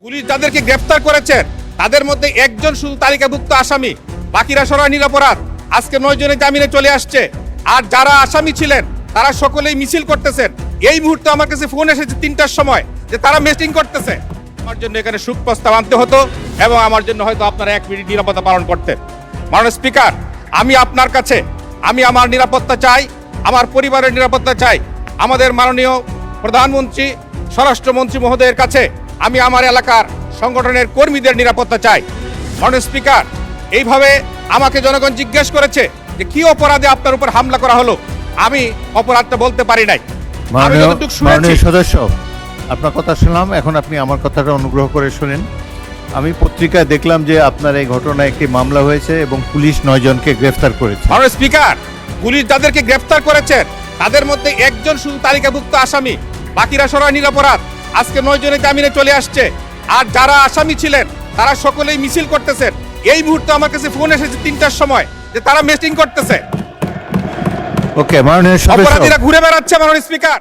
Police যাদেরকে গ্রেফতার করেছেন তাদের মধ্যে একজন শুধু তালিকাভুক্ত আসামি, বাকিরা সবাই নিরপরাধ। আজকে 9 জনের জামিনে চলে আসছে। আর যারা আসামি ছিলেন তারা সকলেই মিছিল করতেছেন। এই মুহূর্তে আমার কাছে ফোন এসেছে 3টার সময় যে তারা মিটিং করতেছে। আমার জন্য এখানে শোক প্রস্তাব আনতে হতো এবং আমার জন্য হয়তো আপনারা 1 মিনিট নিরাপত্তা পালন করতেন। মাননীয় স্পিকার, আমি আপনার কাছে আমার নিরাপত্তা চাই, আমার পরিবারের নিরাপত্তা চাই। আমাদের মাননীয় প্রধানমন্ত্রী, স্বরাষ্ট্রমন্ত্রী মহোদয়ের কাছে আমি আমার এলাকার সংগঠনের কর্মীদের নিরাপত্তা চাই। মাননীয় স্পিকার, এইভাবে আমাকে জনগণ জিজ্ঞেস করেছে যে কি অপরাধে আপনার উপর হামলা করা হলো। আমি অপরাধটা বলতে পারি নাই। আমি যতটুকু শুনেছি। মাননীয় সদস্য, আপনার কথা শুনলাম, এখন আপনি আমার কথাটা অনুগ্রহ করে শুনেন। আমি পত্রিকায় দেখলাম যে আপনার এই ঘটনায় একটি মামলা হয়েছে এবং পুলিশ 9 জনকে গ্রেফতার করেছে। মাননীয় স্পিকার, পুলিশ যাদেরকে গ্রেফতার করেছেন তাদের মধ্যে একজন শুধু তালিকাভুক্ত আসামি, বাকিরা সবাই নিরপরাধ। আজকে 9 জনের জামিনে চলে আসছে। আর যারা আসামি ছিলেন তারা সকলেই মিছিল করতেছেন। এই মুহূর্তে আমার কাছে ফোন এসেছে 3টার সময় যে তারা মিটিং করতেছে। ওকে, মাননীয় সদস্য, অপরাধীরা ঘুরে বেড়াচ্ছে। মাননীয় স্পিকার।